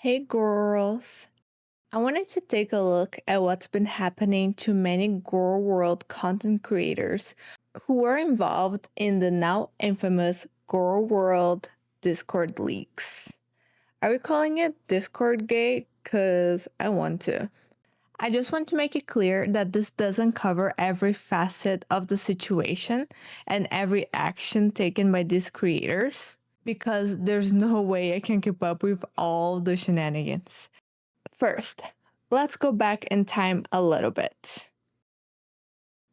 Hey girls! I wanted to take a look at what's been happening to many Gorlworld content creators who were involved in the now infamous Gorlworld Discord leaks. Are we calling it Discord Gate? Cause I want to. I just want to make it clear that this doesn't cover every facet of the situation and every action taken by these creators, because there's no way I can keep up with all the shenanigans. First, let's go back in time a little bit.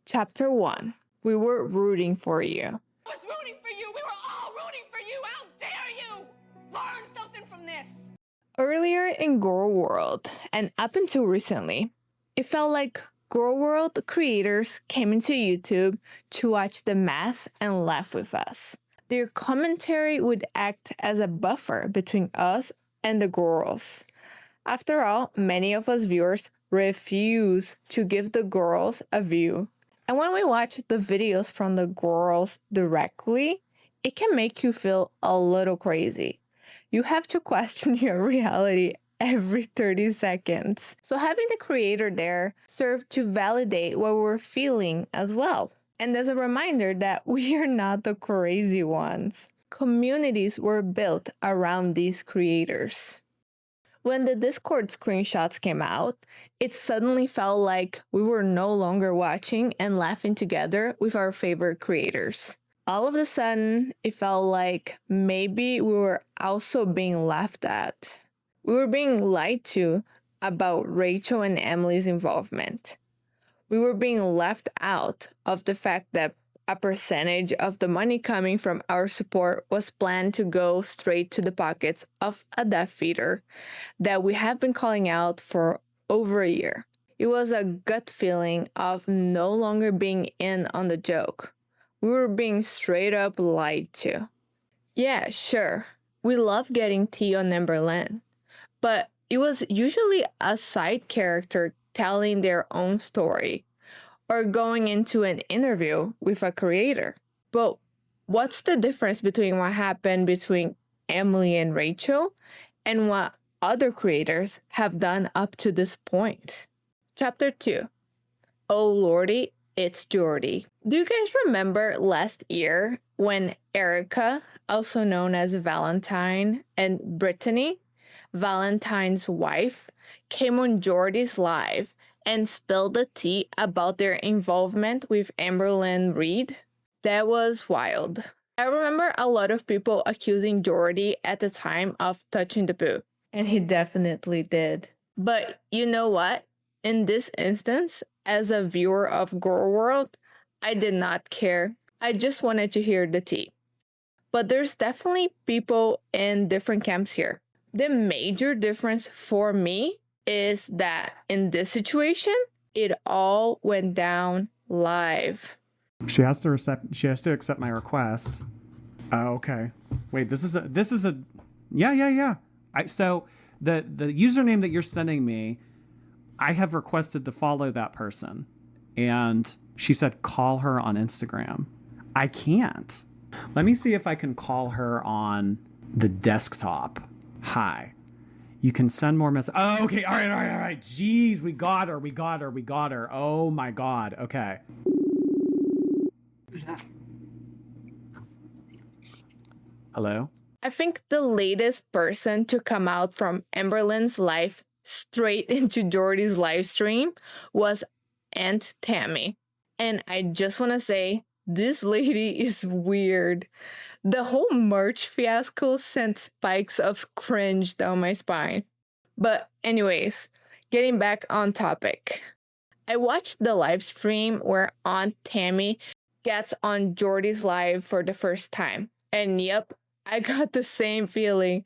Chapter 1. We were rooting for you. I was rooting for you! We were all rooting for you! How dare you! Learn something from this! Earlier in Gorlworld, and up until recently, it felt like Gorlworld creators came into YouTube to watch the mess and laugh with us. Their commentary would act as a buffer between us and the girls. After all, many of us viewers refuse to give the girls a view. And when we watch the videos from the girls directly, it can make you feel a little crazy. You have to question your reality every 30 seconds. So having the creator there served to validate what we're feeling as well. And as a reminder that we are not the crazy ones. Communities were built around these creators. When the Discord screenshots came out, it suddenly felt like we were no longer watching and laughing together with our favorite creators. All of a sudden, it felt like maybe we were also being laughed at. We were being lied to about Rachel and Emily's involvement. We were being left out of the fact that a percentage of the money coming from our support was planned to go straight to the pockets of a Death Feeder that we have been calling out for over a year. It was a gut feeling of no longer being in on the joke. We were being straight up lied to. Yeah, sure, we love getting tea on Amberland, but it was usually a side character telling their own story or going into an interview with a creator. But what's the difference between what happened between Emily and Rachel and what other creators have done up to this point? Chapter 2. Oh lordy, it's Jordy. Do you guys remember last year when Erica, also known as Valentine, and Brittany, Valentine's wife, came on Jordy's live and spilled the tea about their involvement with Amberland Reed? That was wild. I remember a lot of people accusing Jordy at the time of touching the poo. And he definitely did. But you know what? In this instance, as a viewer of Gorlworld, I did not care. I just wanted to hear the tea. But there's definitely people in different camps here. The major difference for me is that in this situation, it all went down live. She has to accept my request. Oh, okay. Wait, this is a yeah. So the username that you're sending me, I have requested to follow that person, and she said call her on Instagram. I can't. Let me see if I can call her on the desktop. Hi. You can send more messages. Oh, okay. All right. Jeez, we got her. Oh my God. Okay. Hello? I think the latest person to come out from Amberland's life straight into Jordy's live stream was Aunt Tammy. And I just want to say, this lady is weird. The whole merch fiasco sent spikes of cringe down my spine. But anyways, getting back on topic. I watched the live stream where Aunt Tammy gets on Jordy's live for the first time. And yep, I got the same feeling.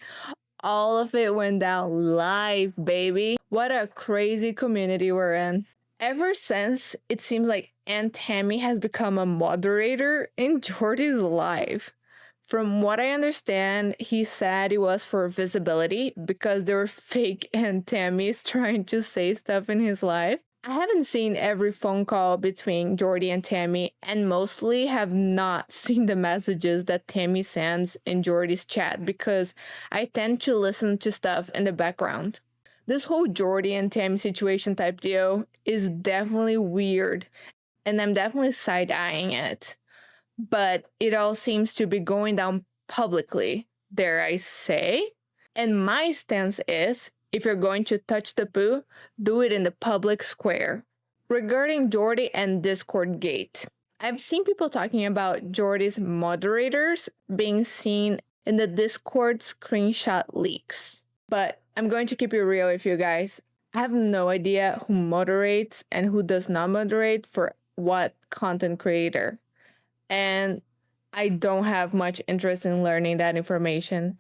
All of it went down live, baby. What a crazy community we're in. Ever since, it seems like Aunt Tammy has become a moderator in Jordy's live. From what I understand, he said it was for visibility because there were fake Aunt Tammys trying to say stuff in his live. I haven't seen every phone call between Jordy and Tammy, and mostly have not seen the messages that Tammy sends in Jordy's chat because I tend to listen to stuff in the background. This whole Jordy and Tammy situation type deal is definitely weird, and I'm definitely side-eyeing it. But it all seems to be going down publicly, dare I say. And my stance is, if you're going to touch the poo, do it in the public square. Regarding Jordy and Discord Gate, I've seen people talking about Jordy's moderators being seen in the Discord screenshot leaks. But I'm going to keep it real with you guys. I have no idea who moderates and who does not moderate for what content creator. And I don't have much interest in learning that information.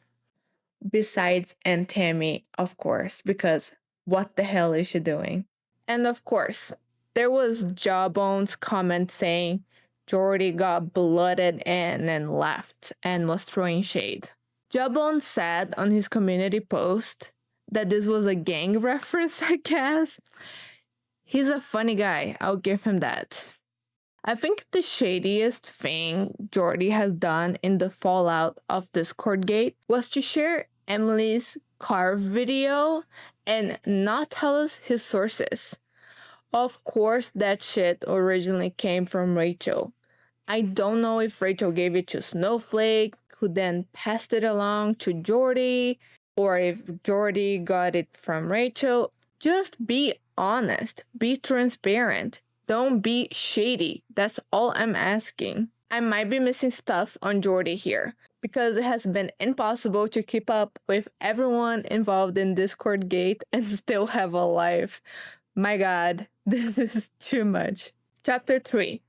Besides Aunt Tammy, of course, because what the hell is she doing? And of course, there was Jawbone's comment saying Jordy got blooded in and left and was throwing shade. Jawbone said on his community post that this was a gang reference, I guess. He's a funny guy, I'll give him that. I think the shadiest thing Jordy has done in the fallout of Discord Gate was to share Emily's car video and not tell us his sources. Of course, that shit originally came from Rachel. I don't know if Rachel gave it to Snowflake, who then passed it along to Jordy, or if Jordy got it from Rachel. Just be honest, be transparent. Don't be shady. That's all I'm asking. I might be missing stuff on Jordy here, because it has been impossible to keep up with everyone involved in Discord Gate and still have a life. My god, this is too much. Chapter 3.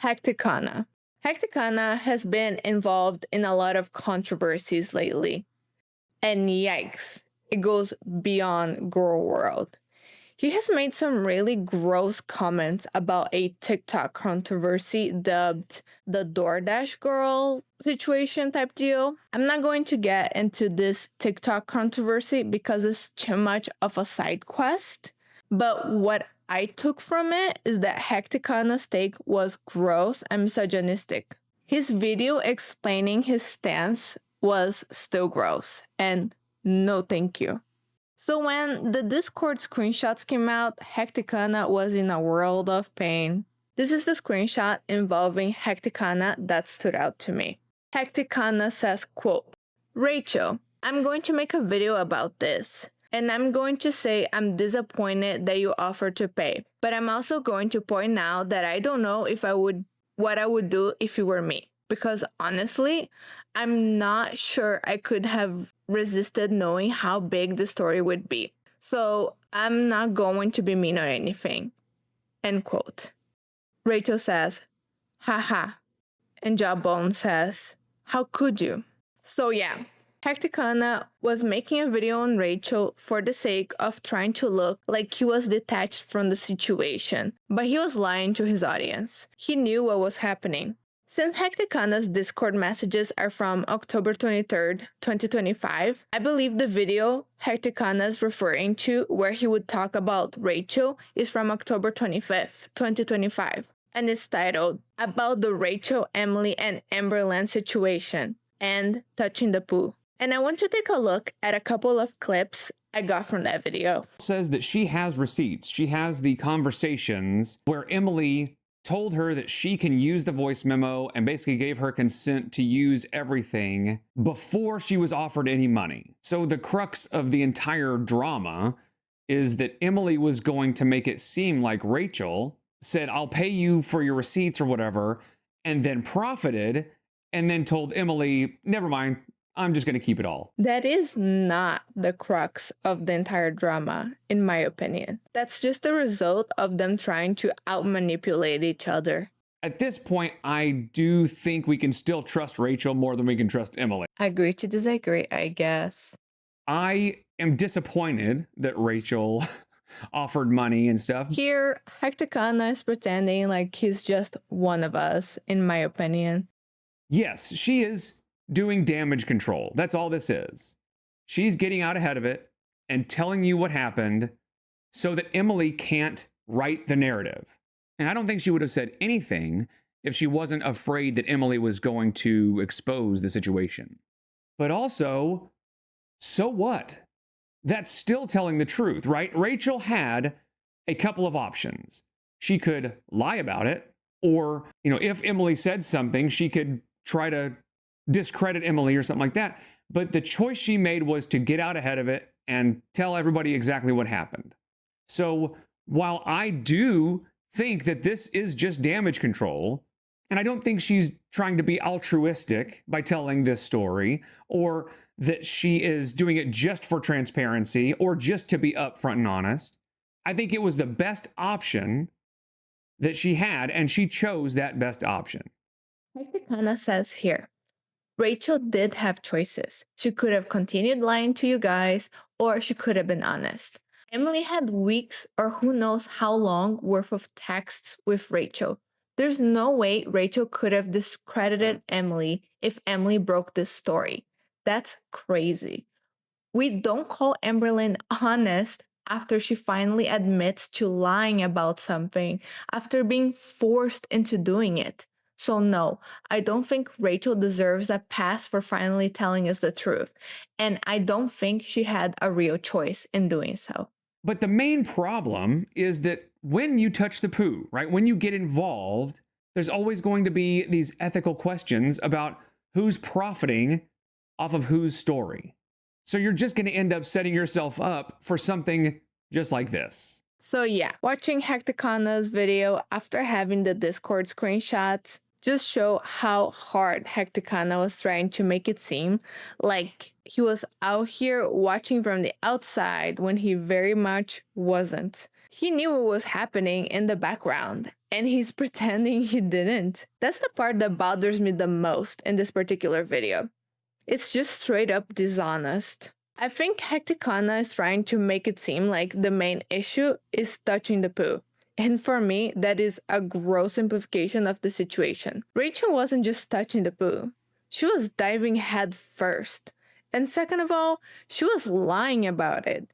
Hecticana. Hecticana has been involved in a lot of controversies lately. And yikes, it goes beyond Gorlworld. He has made some really gross comments about a TikTok controversy dubbed the DoorDash girl situation type deal. I'm not going to get into this TikTok controversy because it's too much of a side quest. But what I took from it is that Hecticana's take was gross and misogynistic. His video explaining his stance was still gross, and no thank you. So when the Discord screenshots came out, Hecticana was in a world of pain. This is the screenshot involving Hecticana that stood out to me. Hecticana says, quote, Rachel, I'm going to make a video about this, and I'm going to say I'm disappointed that you offered to pay, but I'm also going to point out that I don't know what I would do if you were me, because honestly, I'm not sure I could have resisted knowing how big the story would be. So I'm not going to be mean or anything. End quote. Rachel says, haha. And Jawbone says, how could you? So yeah, Hecticana was making a video on Rachel for the sake of trying to look like he was detached from the situation. But he was lying to his audience. He knew what was happening. Since Hecticana's Discord messages are from October 23rd, 2025, I believe the video Hecticana is referring to where he would talk about Rachel is from October 25th, 2025, and is titled About the Rachel, Emily, and Amberland Situation and Touching the Poo. And I want to take a look at a couple of clips I got from that video. Says that she has receipts. She has the conversations where Emily told her that she can use the voice memo and basically gave her consent to use everything before she was offered any money. So the crux of the entire drama is that Emily was going to make it seem like Rachel said, I'll pay you for your receipts or whatever, and then profited, and then told Emily, never mind, I'm just going to keep it all. That is not the crux of the entire drama, in my opinion. That's just the result of them trying to out-manipulate each other. At this point, I do think we can still trust Rachel more than we can trust Emily. Agree to disagree, I guess. I am disappointed that Rachel offered money and stuff. Here, Hecticana is pretending like he's just one of us, in my opinion. Yes, she is doing damage control. That's all this is. She's getting out ahead of it and telling you what happened so that Emily can't write the narrative. And I don't think she would have said anything if she wasn't afraid that Emily was going to expose the situation. But also, so what? That's still telling the truth, right? Rachel had a couple of options. She could lie about it, or, if Emily said something, she could try to discredit Emily or something like that. But the choice she made was to get out ahead of it and tell everybody exactly what happened. So while I do think that this is just damage control, and I don't think she's trying to be altruistic by telling this story, or that she is doing it just for transparency or just to be upfront and honest, I think it was the best option that she had, and she chose that best option. Hecticana says here, Rachel did have choices. She could have continued lying to you guys, or she could have been honest. Emily had weeks or who knows how long worth of texts with Rachel. There's no way Rachel could have discredited Emily if Emily broke this story. That's crazy. We don't call Amberlynn honest after she finally admits to lying about something after being forced into doing it. So no, I don't think Rachel deserves a pass for finally telling us the truth. And I don't think she had a real choice in doing so. But the main problem is that when you touch the poo, right, when you get involved, there's always going to be these ethical questions about who's profiting off of whose story. So you're just going to end up setting yourself up for something just like this. So yeah, watching Hecticana's video after having the Discord screenshots just show how hard Hecticana was trying to make it seem like he was out here watching from the outside when he very much wasn't. He knew what was happening in the background, and he's pretending he didn't. That's the part that bothers me the most in this particular video. It's just straight up dishonest. I think Hecticana is trying to make it seem like the main issue is touching the poo. And for me, that is a gross simplification of the situation. Rachel wasn't just touching the poo. She was diving head first. And second of all, she was lying about it.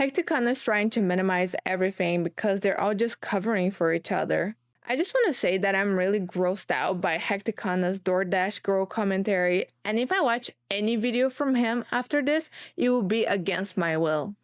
Hecticana is trying to minimize everything because they're all just covering for each other. I just want to say that I'm really grossed out by Hecticana's DoorDash girl commentary, and if I watch any video from him after this, it will be against my will.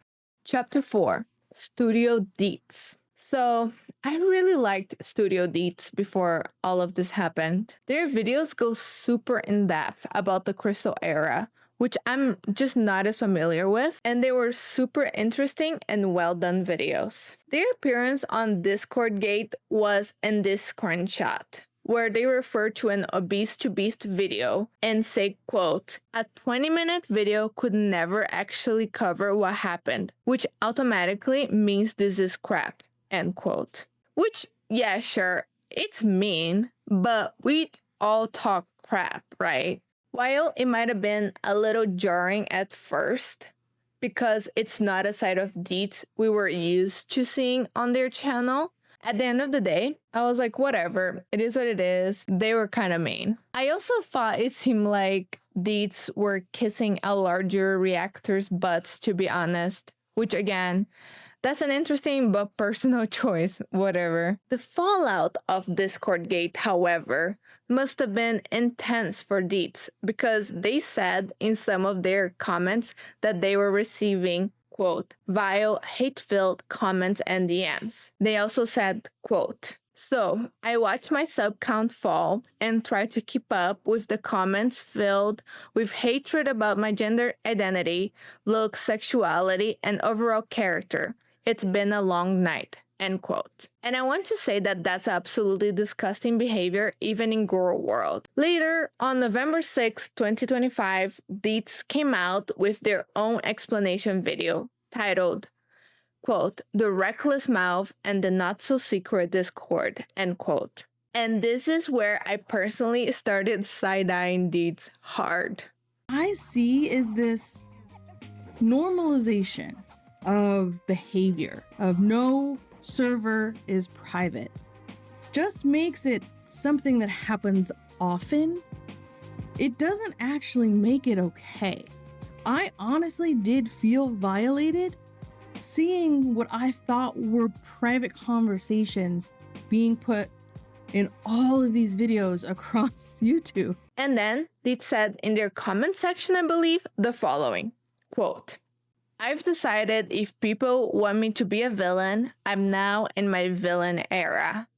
Chapter 4, Studio Deets. So, I really liked Studio Deets before all of this happened. Their videos go super in-depth about the Crystal Era, which I'm just not as familiar with, and they were super interesting and well-done videos. Their appearance on Discord Gate was in this screenshot, where they refer to an Obese to Beast video and say, quote, "A 20-minute video could never actually cover what happened, which automatically means this is crap," end quote. Which, yeah, sure, it's mean, but we all talk crap, right? While it might have been a little jarring at first, because it's not a side of Deets we were used to seeing on their channel, at the end of the day, I was like, whatever, it is what it is. They were kind of mean. I also thought it seemed like Deets were kissing a larger reactor's butts, to be honest, which again, that's an interesting but personal choice, whatever. The fallout of Discord Gate, however, must have been intense for Deets because they said in some of their comments that they were receiving, quote, vile, hate-filled comments and DMs. They also said, quote, "So, I watched my sub count fall and tried to keep up with the comments filled with hatred about my gender identity, looks, sexuality, and overall character. It's been a long night," end quote. And I want to say that that's absolutely disgusting behavior even in Gorlworld. Later, on November 6, 2025, Deets came out with their own explanation video titled, quote, "The Reckless Mouth and the Not So Secret Discord," end quote. And this is where I personally started side-eyeing Deets hard. I see is this normalization of behavior, of no server is private, just makes it something that happens often. It doesn't actually make it okay. I honestly did feel violated seeing what I thought were private conversations being put in all of these videos across YouTube. And then they said in their comment section, I believe, the following, quote, "I've decided if people want me to be a villain, I'm now in my villain era,"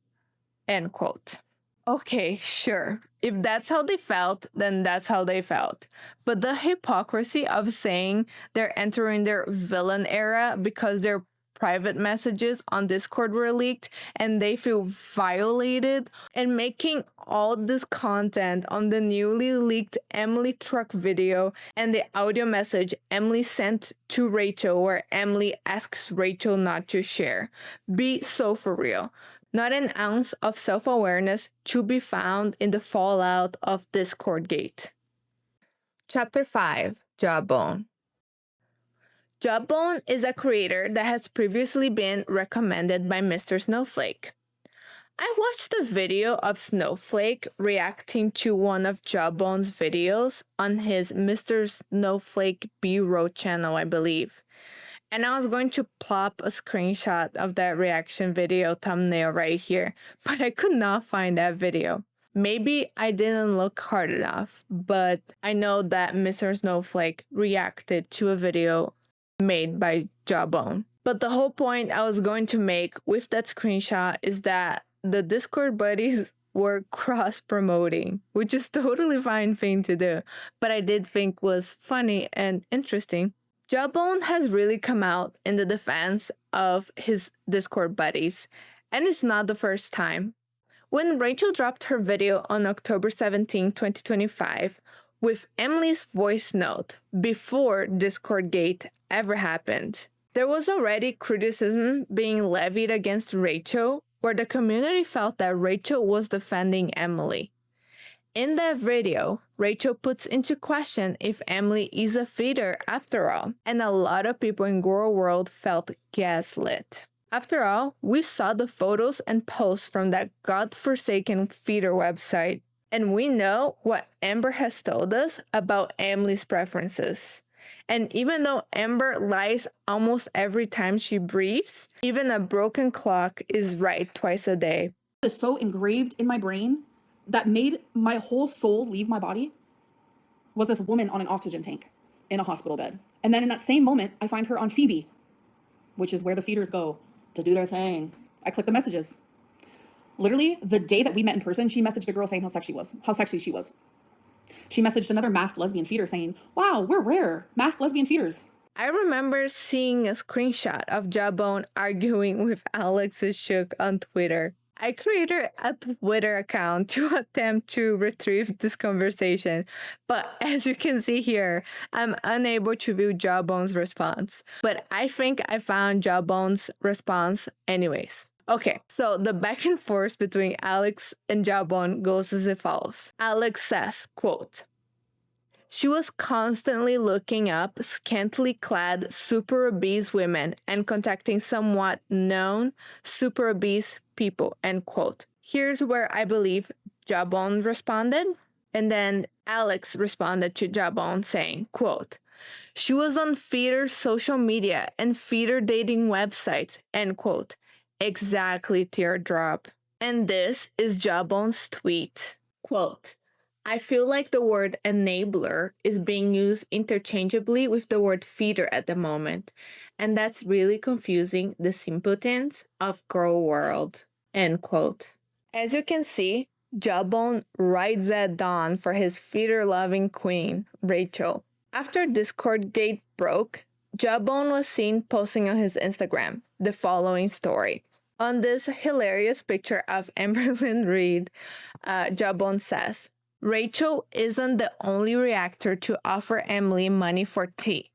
end quote. Okay, sure. If that's how they felt, then that's how they felt. But the hypocrisy of saying they're entering their villain era because their private messages on Discord were leaked and they feel violated, and making all this content on the newly leaked Emily truck video and the audio message Emily sent to Rachel where Emily asks Rachel not to share. Be so for real. Not an ounce of self-awareness to be found in the fallout of Discord Gate. Chapter 5, Jawbone. Jawbone is a creator that has previously been recommended by Mr. Snowflake. I watched a video of Snowflake reacting to one of Jawbone's videos on his Mr. Snowflake B-roll channel, I believe. And I was going to plop a screenshot of that reaction video thumbnail right here, but I could not find that video. Maybe I didn't look hard enough, but I know that Mr. Snowflake reacted to a video made by Jawbone. But the whole point I was going to make with that screenshot is that the Discord buddies were cross-promoting, which is totally fine thing to do, but I did think was funny and interesting. Jawbone has really come out in the defense of his Discord buddies, and it's not the first time. When Rachel dropped her video on October 17, 2025, with Emily's voice note before Discord Gate ever happened, there was already criticism being levied against Rachel, where the community felt that Rachel was defending Emily. In that video, Rachel puts into question if Emily is a feeder after all, and a lot of people in Gorlworld felt gaslit. After all, we saw the photos and posts from that godforsaken feeder website, and we know what Amber has told us about Emily's preferences. And even though Amber lies almost every time she breathes, even a broken clock is right twice a day. Is so engraved in my brain that made my whole soul leave my body was this woman on an oxygen tank in a hospital bed. And then in that same moment, I find her on Phoebe, which is where the feeders go to do their thing. I click the messages. Literally, the day that we met in person, she messaged a girl saying how sexy she was. She messaged another masked lesbian feeder saying, "Wow, we're rare, masked lesbian feeders." I remember seeing a screenshot of Jawbone arguing with Alex Shook on Twitter. I created a Twitter account to attempt to retrieve this conversation, but as you can see here, I'm unable to view Jawbone's response. But I think I found Jawbone's response anyways. Okay, so the back and forth between Alex and Jawbone goes as follows. Alex says, quote, "She was constantly looking up scantily clad super obese women and contacting somewhat known super obese people," end quote. Here's where I believe Jawbone responded. And then Alex responded to Jawbone saying, quote, "She was on feeder social media and feeder dating websites," end quote. Exactly, teardrop. And this is Jawbone's tweet. Quote, "I feel like the word enabler is being used interchangeably with the word feeder at the moment, and that's really confusing the simpletons of Gorlworld," end quote. As you can see, Jawbone rides at dawn for his feeder-loving queen, Rachel. After Discord Gate broke, Jawbone was seen posting on his Instagram the following story. On this hilarious picture of Amberlynn Reed, Jawbone says, "Rachel isn't the only reactor to offer Emily money for tea.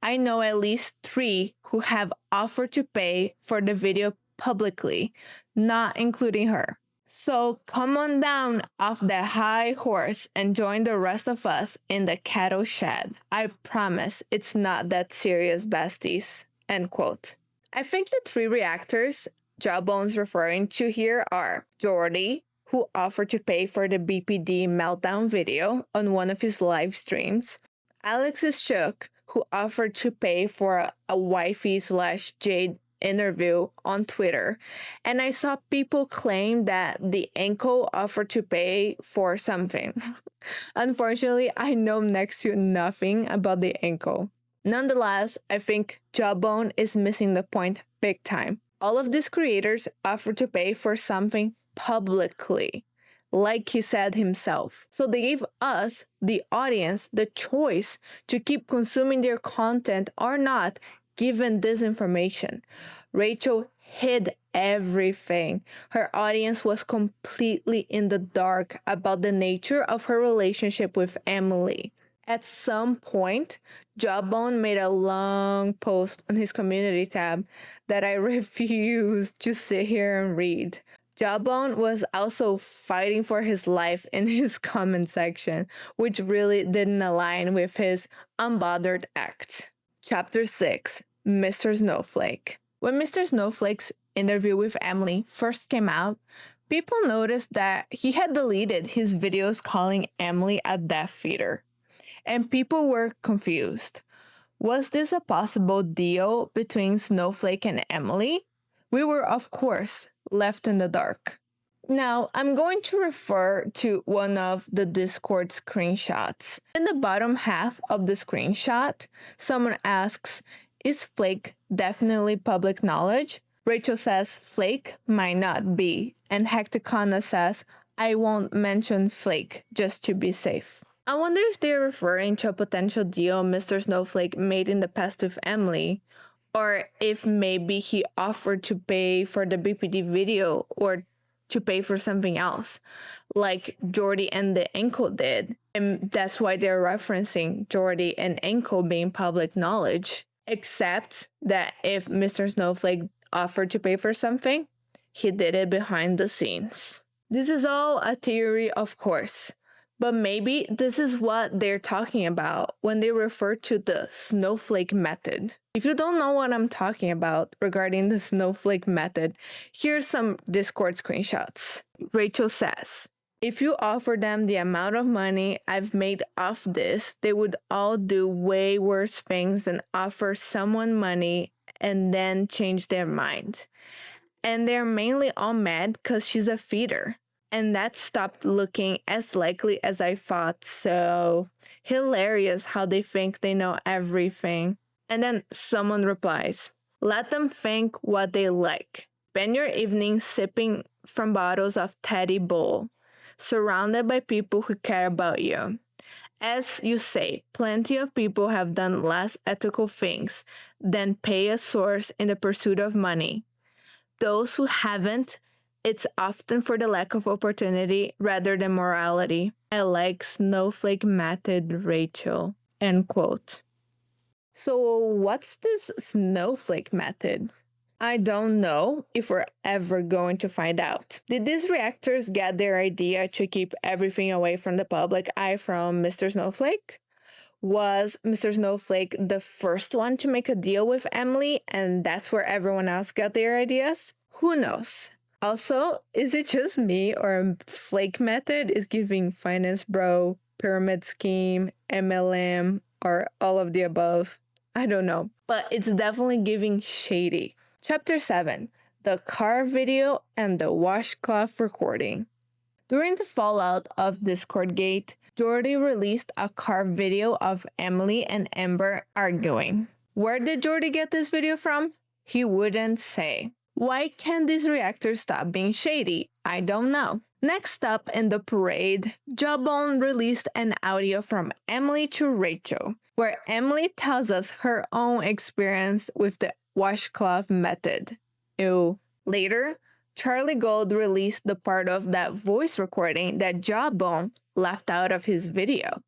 I know at least 3 who have offered to pay for the video publicly, not including her. So come on down off that high horse and join the rest of us in the cattle shed. I promise it's not that serious, besties," end quote. I think the 3 reactors Jawbone's referring to here are Jordy, who offered to pay for the BPD meltdown video on one of his live streams, Alex Shook, who offered to pay for a wifey/Jade interview on Twitter, and I saw people claim that the uncle offered to pay for something. Unfortunately, I know next to nothing about the uncle. Nonetheless, I think Jawbone is missing the point big time. All of these creators offered to pay for something publicly, like he said himself. So they gave us, the audience, the choice to keep consuming their content or not, given this information. Rachel hid everything. Her audience was completely in the dark about the nature of her relationship with Emily. At some point, Jawbone made a long post on his community tab that I refused to sit here and read. Jawbone was also fighting for his life in his comment section, which really didn't align with his unbothered act. Chapter 6, Mr. Snowflake. When Mr. Snowflake's interview with Emily first came out, people noticed that he had deleted his videos calling Emily a death feeder. And people were confused. Was this a possible deal between Snowflake and Emily? We were, of course, left in the dark. Now, I'm going to refer to one of the Discord screenshots. In the bottom half of the screenshot, someone asks, "Is Flake definitely public knowledge?" Rachel says Flake might not be, and Hecticana says, "I won't mention Flake just to be safe." I wonder if they're referring to a potential deal Mr. Snowflake made in the past with Emily, or if maybe he offered to pay for the BPD video or to pay for something else, like Jordy and the uncle did. And that's why they're referencing Jordy and uncle being public knowledge. Except that if Mr. Snowflake offered to pay for something, he did it behind the scenes. This is all a theory, of course. But maybe this is what they're talking about when they refer to the Snowflake method. If you don't know what I'm talking about regarding the Snowflake method, here's some Discord screenshots. Rachel says, "If you offer them the amount of money I've made off this, they would all do way worse things than offer someone money and then change their mind. And they're mainly all mad because she's a feeder. And that stopped looking as likely as I thought, so hilarious how they think they know everything." And then someone replies, "Let them think what they like. Spend your evening sipping from bottles of Teddy Bull, surrounded by people who care about you. As you say, plenty of people have done less ethical things than pay a source in the pursuit of money. Those who haven't, it's often for the lack of opportunity rather than morality. I like Snowflake method, Rachel." End quote. So what's this Snowflake method? I don't know if we're ever going to find out. Did these reactors get their idea to keep everything away from the public eye from Mr. Snowflake? Was Mr. Snowflake the first one to make a deal with Emily and that's where everyone else got their ideas? Who knows? Also, is it just me or Flake method is giving finance bro, pyramid scheme, MLM, or all of the above? I don't know, but it's definitely giving shady. Chapter 7, the car video and the washcloth recording. During the fallout of Discord Gate, Jordy released a car video of Emily and Amber arguing. Where did Jordy get this video from? He wouldn't say. Why can't these reactors stop being shady? I don't know. Next up in the parade, Jawbone released an audio from Emily to Rachel, where Emily tells us her own experience with the washcloth method. Ew. Later, Charlie Gold released the part of that voice recording that Jawbone left out of his video,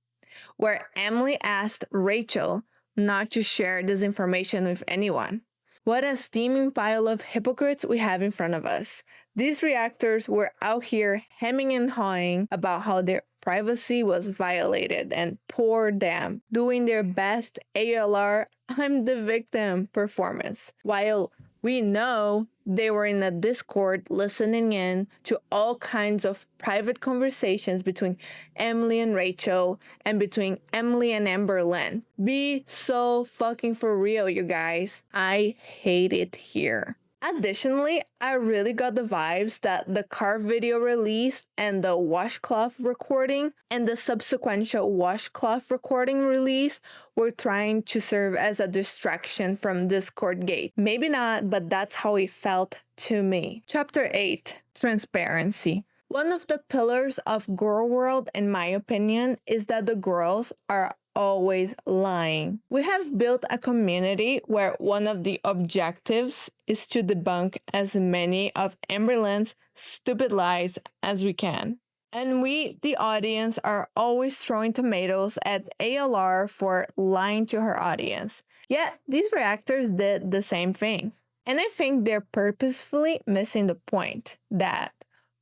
where Emily asked Rachel not to share this information with anyone. What a steaming pile of hypocrites we have in front of us. These reactors were out here hemming and hawing about how their privacy was violated, and poor them, doing their best ALR I'm the victim performance, while We know they were in a Discord listening in to all kinds of private conversations between Emily and Rachel and between Emily and Amberlynn. Be so fucking for real, you guys. I hate it here. Additionally, I really got the vibes that the car video release and the washcloth recording and the subsequent washcloth recording release were trying to serve as a distraction from Discord Gate. Maybe not, but that's how it felt to me. Chapter 8, Transparency. One of the pillars of Gorlworld, in my opinion, is that the girls are always lying. We have built a community where one of the objectives is to debunk as many of Amberlynn's stupid lies as we can. And we, the audience, are always throwing tomatoes at ALR for lying to her audience. Yet, these reactors did the same thing. And I think they're purposefully missing the point that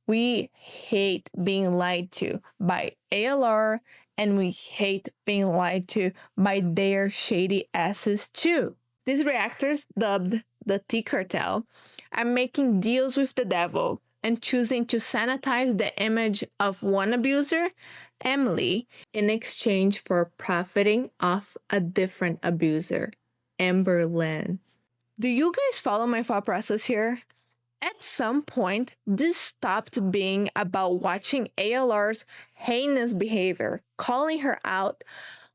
we hate being lied to by ALR, and we hate being lied to by their shady asses too. These reactors, dubbed the Tea Cartel, are making deals with the devil and choosing to sanitize the image of one abuser, Emily, in exchange for profiting off a different abuser, Amberlynn. Do you guys follow my thought process here? At some point, this stopped being about watching ALR's heinous behavior, calling her out,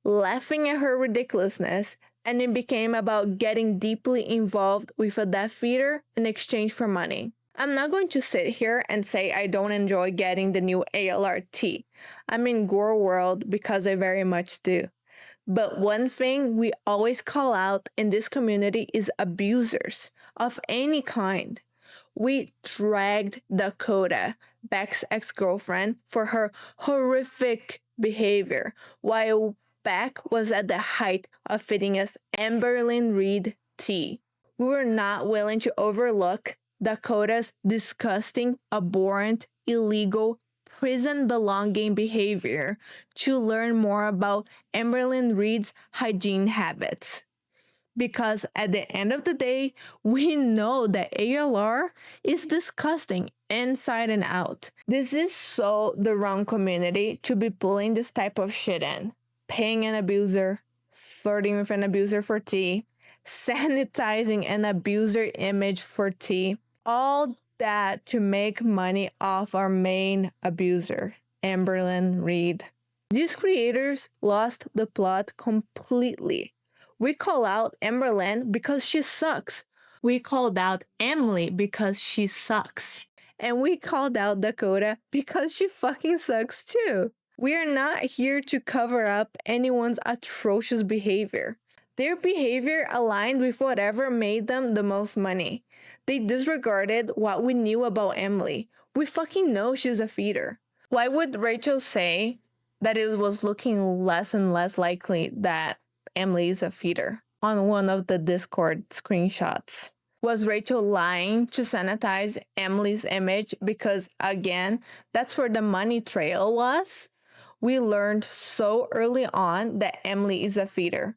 laughing at her ridiculousness, and it became about getting deeply involved with a Death Eater in exchange for money. I'm not going to sit here and say I don't enjoy getting the new ALR tea. I'm in Gorlworld because I very much do. But one thing we always call out in this community is abusers of any kind. We dragged Dakota, Beck's ex-girlfriend, for her horrific behavior, while Beck was at the height of feeding us Amberlynn Reed tea. We were not willing to overlook Dakota's disgusting, abhorrent, illegal, prison-belonging behavior to learn more about Amberlynn Reed's hygiene habits. Because at the end of the day, we know that ALR is disgusting inside and out. This is so the wrong community to be pulling this type of shit in. Paying an abuser, flirting with an abuser for tea, sanitizing an abuser image for tea. All that to make money off our main abuser, Amberlynn Reed. These creators lost the plot completely. We call out Amberlynn because she sucks. We called out Emily because she sucks. And we called out Dakota because she fucking sucks too. We are not here to cover up anyone's atrocious behavior. Their behavior aligned with whatever made them the most money. They disregarded what we knew about Emily. We fucking know she's a feeder. Why would Rachel say that it was looking less and less likely that Emily is a feeder on one of the Discord screenshots? Was Rachel lying to sanitize Emily's image because, again, that's where the money trail was? We learned so early on that Emily is a feeder.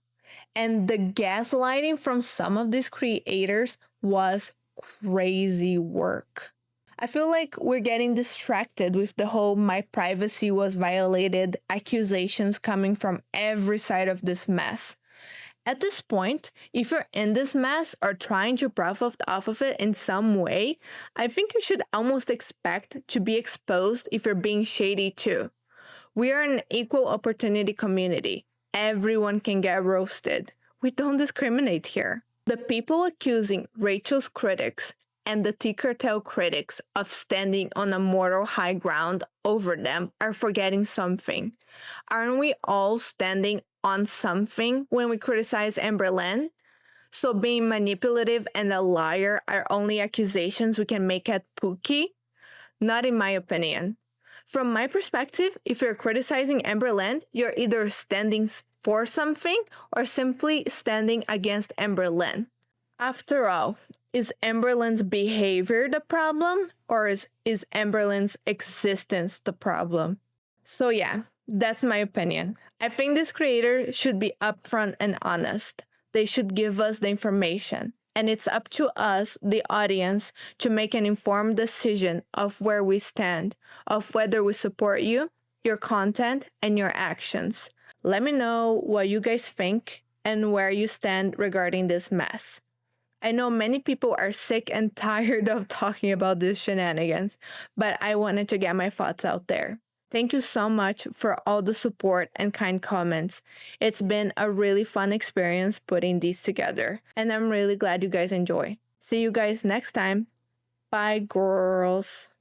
And the gaslighting from some of these creators was crazy work. I feel like we're getting distracted with the whole my privacy was violated accusations coming from every side of this mess. At this point, if you're in this mess or trying to profit off of it in some way, I think you should almost expect to be exposed if you're being shady too. We are an equal opportunity community. Everyone can get roasted. We don't discriminate here. The people accusing Rachel's critics and the Tea Cartel critics of standing on a moral high ground over them are forgetting something. Aren't we all standing on something when we criticize Amberlynn? So being manipulative and a liar are only accusations we can make at Pookie? Not in my opinion. From my perspective, if you're criticizing Amberlynn, you're either standing for something or simply standing against Amberlynn. After all, is Amberlynn's behavior the problem, or is Amberlynn's existence the problem? So yeah, that's my opinion. I think this creator should be upfront and honest. They should give us the information. And it's up to us, the audience, to make an informed decision of where we stand, of whether we support you, your content, and your actions. Let me know what you guys think and where you stand regarding this mess. I know many people are sick and tired of talking about these shenanigans, but I wanted to get my thoughts out there. Thank you so much for all the support and kind comments. It's been a really fun experience putting these together, and I'm really glad you guys enjoy. See you guys next time. Bye, girls.